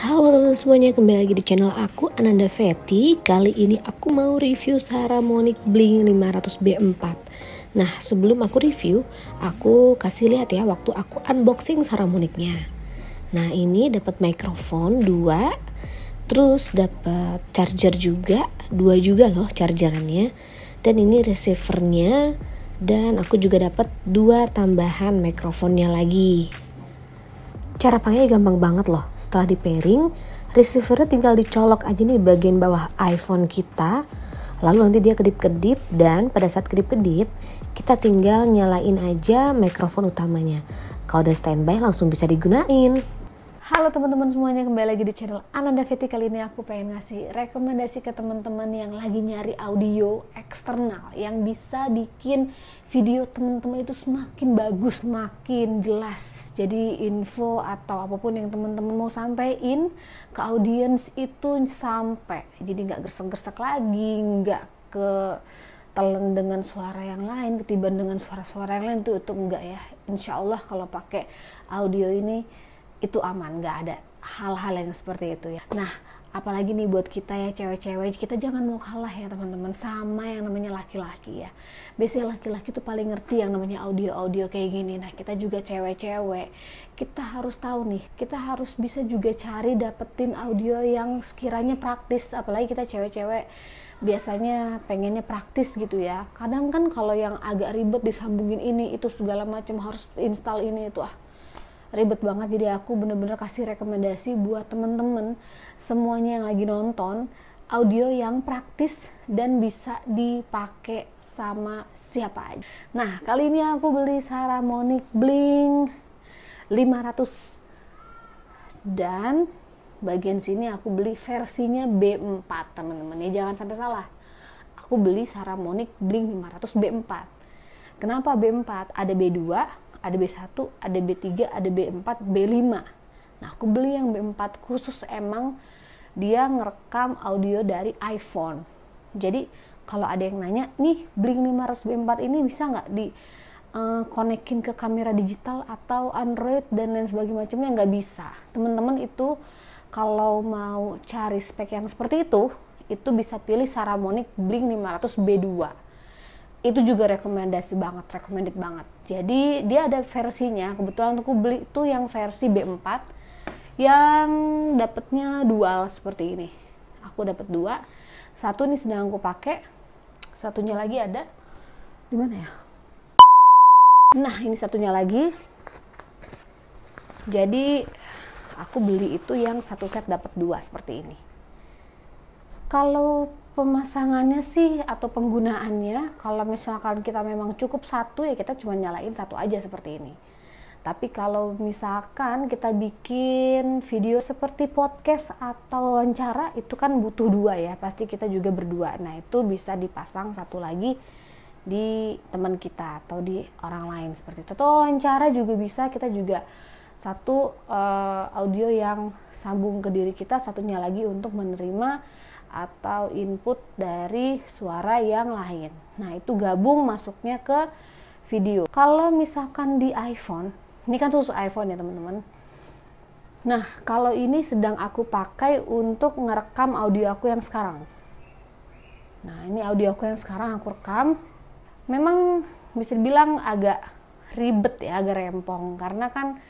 Halo teman-teman semuanya, kembali lagi di channel aku Ananda Fety. Kali ini aku mau review Saramonic Blink 500B4. Nah, sebelum aku review, aku kasih lihat ya waktu aku unboxing Saramonicnya. Nah, ini dapat mikrofon 2, terus dapat charger juga, 2 juga loh chargerannya. Dan ini receivernya, dan aku juga dapat 2 tambahan mikrofonnya lagi. Cara pakainya gampang banget loh. Setelah di pairing, receivernya tinggal dicolok aja nih bagian bawah iPhone kita. Lalu nanti dia kedip-kedip, dan pada saat kedip-kedip kita tinggal nyalain aja mikrofon utamanya. Kalau udah standby langsung bisa digunain. Halo teman-teman semuanya, kembali lagi di channel Ananda Fety. Kali ini aku pengen ngasih rekomendasi ke teman-teman yang lagi nyari audio eksternal yang bisa bikin video teman-teman itu semakin bagus, semakin jelas. Jadi info atau apapun yang teman-teman mau sampaikan ke audiens itu sampai. Jadi nggak gersek-gersek lagi, nggak telan dengan suara yang lain, ketiban dengan suara-suara yang lain, itu enggak ya. Insya Allah kalau pakai audio ini itu aman, nggak ada hal-hal yang seperti itu ya. Nah, apalagi nih buat kita ya cewek-cewek, kita jangan mau kalah ya teman-teman sama yang namanya laki-laki ya. Biasanya laki-laki tuh paling ngerti yang namanya audio-audio kayak gini. Nah, kita juga cewek-cewek, kita harus tahu nih, kita harus bisa juga cari dapetin audio yang sekiranya praktis. Apalagi kita cewek-cewek biasanya pengennya praktis gitu ya. Kadang kan kalau yang agak ribet disambungin ini itu segala macam, harus install ini itu ribet banget. Jadi aku bener-bener kasih rekomendasi buat temen-temen semuanya yang lagi nonton, audio yang praktis dan bisa dipakai sama siapa aja. Nah, kali ini aku beli Saramonic Blink 500 dan bagian sini aku beli versinya B4 teman-teman ya, jangan sampai salah. Aku beli Saramonic Blink 500 B4. Kenapa B4? Ada B2, ada B1, ada B3, ada B4, B5. Nah, aku beli yang B4 khusus, emang dia ngerekam audio dari iPhone. Jadi kalau ada yang nanya, nih Blink 500 B4 ini bisa nggak di konekin ke kamera digital atau Android dan lain sebagainya macamnya? Nggak bisa. Teman-teman itu kalau mau cari spek yang seperti itu bisa pilih Saramonic Blink 500 B2. Itu juga recommended banget. Jadi dia ada versinya, kebetulan aku beli itu yang versi B4 yang dapatnya dual seperti ini. Aku dapat 2, satu nih sedang aku pakai, satunya lagi ada di mana ya? Nah, ini satunya lagi. Jadi aku beli itu yang satu set dapat 2 seperti ini. Kalau pemasangannya sih atau penggunaannya, kalau misalkan kita memang cukup satu ya kita cuma nyalain satu aja seperti ini. Tapi kalau misalkan kita bikin video seperti podcast atau wawancara, itu kan butuh 2 ya, pasti kita juga berdua. Nah, itu bisa dipasang satu lagi di teman kita atau di orang lain seperti itu. Atau wawancara juga bisa, kita juga satu audio yang sambung ke diri kita, satunya lagi untuk menerima atau input dari suara yang lain. Nah, itu gabung masuknya ke video. Kalau misalkan di iPhone, ini kan khusus iPhone ya teman-teman. Nah, kalau ini sedang aku pakai untuk ngerekam audio aku yang sekarang. Nah, ini audio aku yang sekarang aku rekam. Memang bisa dibilang agak ribet ya, agak rempong, karena kan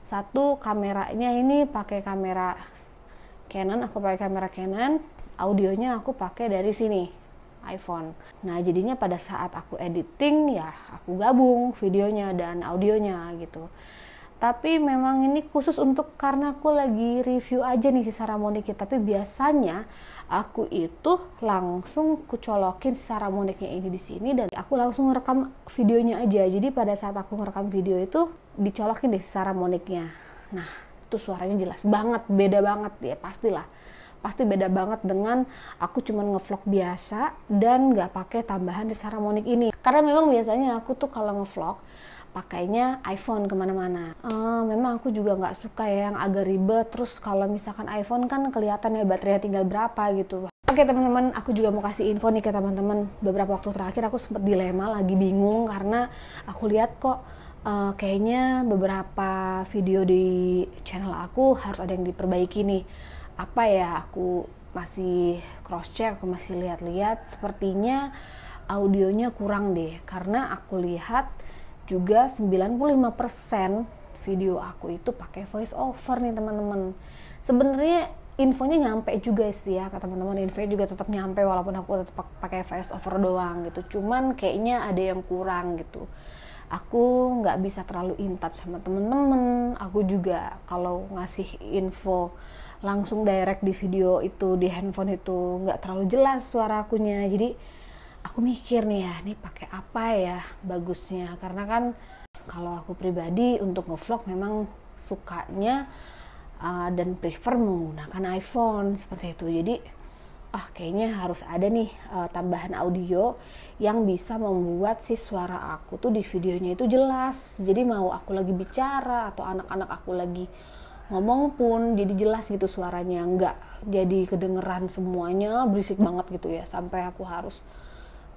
satu kameranya ini pakai kamera Canon, aku pakai kamera Canon, audionya aku pakai dari sini iPhone. Nah, jadinya pada saat aku editing ya aku gabung videonya dan audionya gitu. Tapi memang ini khusus untuk karena aku lagi review aja nih si Saramonicnya. Tapi biasanya aku itu langsung kucolokin si Saramonicnya ini di sini dan aku langsung ngerekam videonya aja. Jadi pada saat aku ngerekam video itu dicolokin di si Saramonicnya. Nah, itu suaranya jelas banget, beda banget ya, pastilah. Pasti beda banget dengan aku cuman ngevlog biasa dan nggak pakai tambahan di Saramonic ini. Karena memang biasanya aku tuh kalau ngevlog pakainya iPhone kemana-mana. Memang aku juga nggak suka ya yang agak ribet. Terus kalau misalkan iPhone kan kelihatan ya baterainya tinggal berapa gitu. Oke teman-teman, aku juga mau kasih info nih ke teman-teman. Beberapa waktu terakhir aku sempat dilema, lagi bingung karena aku lihat kok Kayaknya beberapa video di channel aku harus ada yang diperbaiki nih. Apa ya, aku masih cross check, aku masih lihat-lihat, sepertinya audionya kurang deh, karena aku lihat juga 95% video aku itu pakai voice over nih teman-teman. Sebenarnya infonya nyampe juga sih ya ke teman-teman, infonya juga tetap nyampe walaupun aku tetap pakai voice over doang gitu. Cuman kayaknya ada yang kurang gitu. Aku nggak bisa terlalu in touch sama temen-temen. Aku juga kalau ngasih info langsung direct di video itu, di handphone itu nggak terlalu jelas suara akunya. Jadi aku mikir nih ya, ini pakai apa ya bagusnya, karena kan kalau aku pribadi untuk ngevlog memang sukanya dan prefer menggunakan iPhone seperti itu. Jadi kayaknya harus ada nih tambahan audio yang bisa membuat si suara aku tuh di videonya itu jelas. Jadi mau aku lagi bicara atau anak-anak aku lagi ngomong pun jadi jelas gitu suaranya, nggak jadi kedengeran semuanya berisik banget gitu ya, sampai aku harus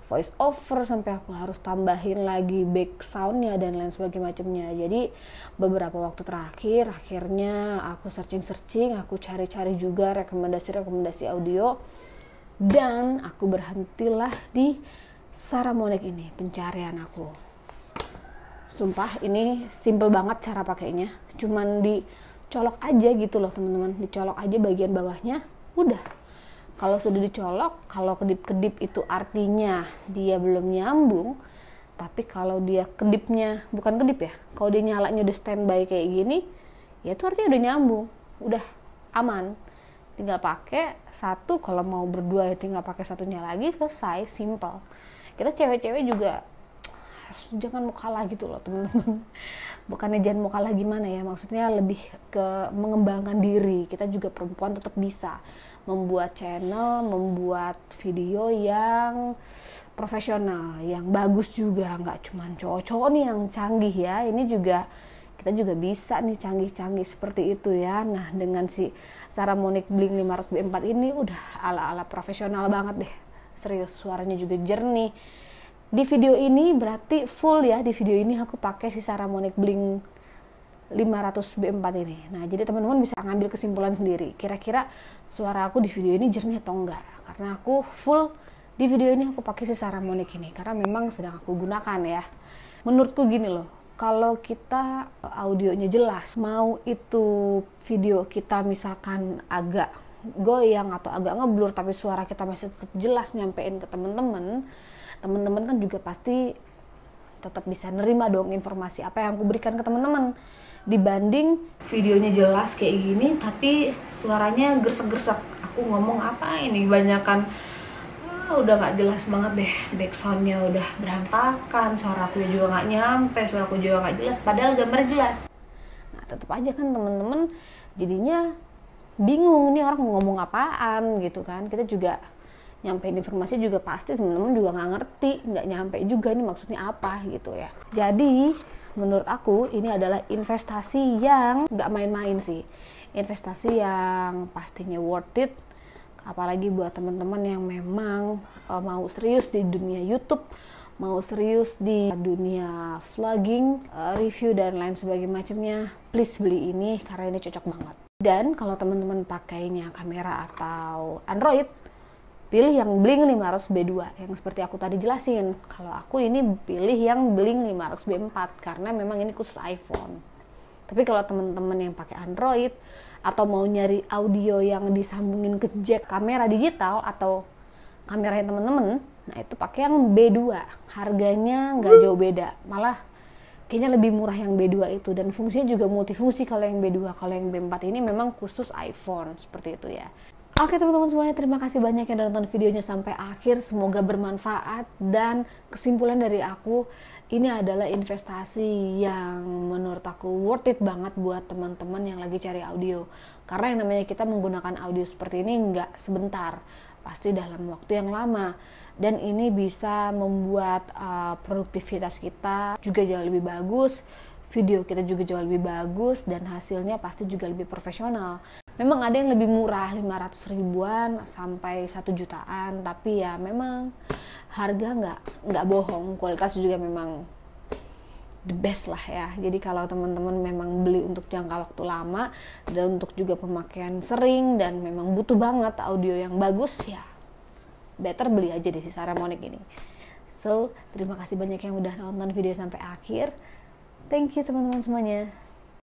voice over, sampai aku harus tambahin lagi back soundnya dan lain sebagainya macamnya. Jadi beberapa waktu terakhir akhirnya aku searching, aku cari-cari juga rekomendasi audio, dan aku berhentilah di Saramonic ini pencarian aku. Sumpah ini simple banget cara pakainya, cuman dicolok aja gitu loh teman-teman, dicolok aja bagian bawahnya, udah. Kalau sudah dicolok, kalau kedip-kedip itu artinya dia belum nyambung. Tapi kalau dia kedipnya, bukan kedip ya, kalau dia nyalanya udah standby kayak gini, ya itu artinya udah nyambung, udah aman. Tinggal pakai satu, kalau mau berdua ya tinggal pakai satunya lagi, selesai, simple. Kita cewek-cewek juga harus jangan mau kalah gitu loh teman-teman. Bukannya jangan mau kalah gimana ya, maksudnya lebih ke mengembangkan diri. Kita juga perempuan tetap bisa membuat channel, membuat video yang profesional, yang bagus juga, nggak cuma cowok-cowok nih yang canggih ya, ini juga kita juga bisa nih canggih-canggih seperti itu ya. Nah dengan si Saramonic Bling 500B4 ini udah ala-ala profesional banget deh, serius, suaranya juga jernih. Di video ini berarti full ya, di video ini aku pakai si Saramonic Bling 500B4 ini. Nah jadi teman-teman bisa ngambil kesimpulan sendiri, kira-kira suara aku di video ini jernih atau enggak, karena aku full di video ini aku pakai si Saramonic ini karena memang sedang aku gunakan ya. Menurutku gini loh, kalau kita audionya jelas, mau itu video kita misalkan agak goyang atau agak ngeblur tapi suara kita masih tetap jelas nyampein ke teman-teman kan juga pasti tetap bisa nerima dong informasi apa yang aku berikan ke teman-teman, dibanding videonya jelas kayak gini tapi suaranya gersek-gersek. Aku ngomong apa ini banyakan udah nggak jelas banget deh, back soundnya udah berantakan, suara aku juga nggak nyampe, suara aku juga nggak jelas padahal gambar jelas. Nah tetap aja kan teman-teman jadinya bingung, ini orang mau ngomong apaan gitu kan. Kita juga nyampein informasi juga pasti teman-teman juga nggak ngerti, nggak nyampe juga ini maksudnya apa gitu ya. Jadi menurut aku ini adalah investasi yang nggak main-main sih, investasi yang pastinya worth it, apalagi buat teman-teman yang memang mau serius di dunia YouTube, mau serius di dunia vlogging, review dan lain sebagainya macamnya, please beli ini karena ini cocok banget. Dan kalau teman-teman pakainya kamera atau Android, pilih yang Bling 500B2 yang seperti aku tadi jelasin. Kalau aku ini pilih yang Bling 500B4 karena memang ini khusus iPhone. Tapi kalau teman-teman yang pakai Android atau mau nyari audio yang disambungin ke jack kamera digital atau kamera yang teman-teman, nah itu pakai yang B2. Harganya nggak jauh beda, malah kayaknya lebih murah yang B2 itu, dan fungsinya juga multifungsi kalau yang B2. Kalau yang B4 ini memang khusus iPhone, seperti itu ya. Oke teman-teman semuanya, terima kasih banyak yang udah nonton videonya sampai akhir, semoga bermanfaat. Dan kesimpulan dari aku, ini adalah investasi yang menurut aku worth it banget buat teman-teman yang lagi cari audio. Karena yang namanya kita menggunakan audio seperti ini nggak sebentar, pasti dalam waktu yang lama. Dan ini bisa membuat produktivitas kita juga jauh lebih bagus, video kita juga jauh lebih bagus, dan hasilnya pasti juga lebih profesional. Memang ada yang lebih murah, 500 ribuan sampai 1 jutaan, tapi ya memang harga nggak bohong, kualitas juga memang the best lah ya. Jadi kalau teman-teman memang beli untuk jangka waktu lama dan untuk juga pemakaian sering dan memang butuh banget audio yang bagus, ya better beli aja deh si Saramonic ini. So, terima kasih banyak yang udah nonton video sampai akhir. Thank you teman-teman semuanya.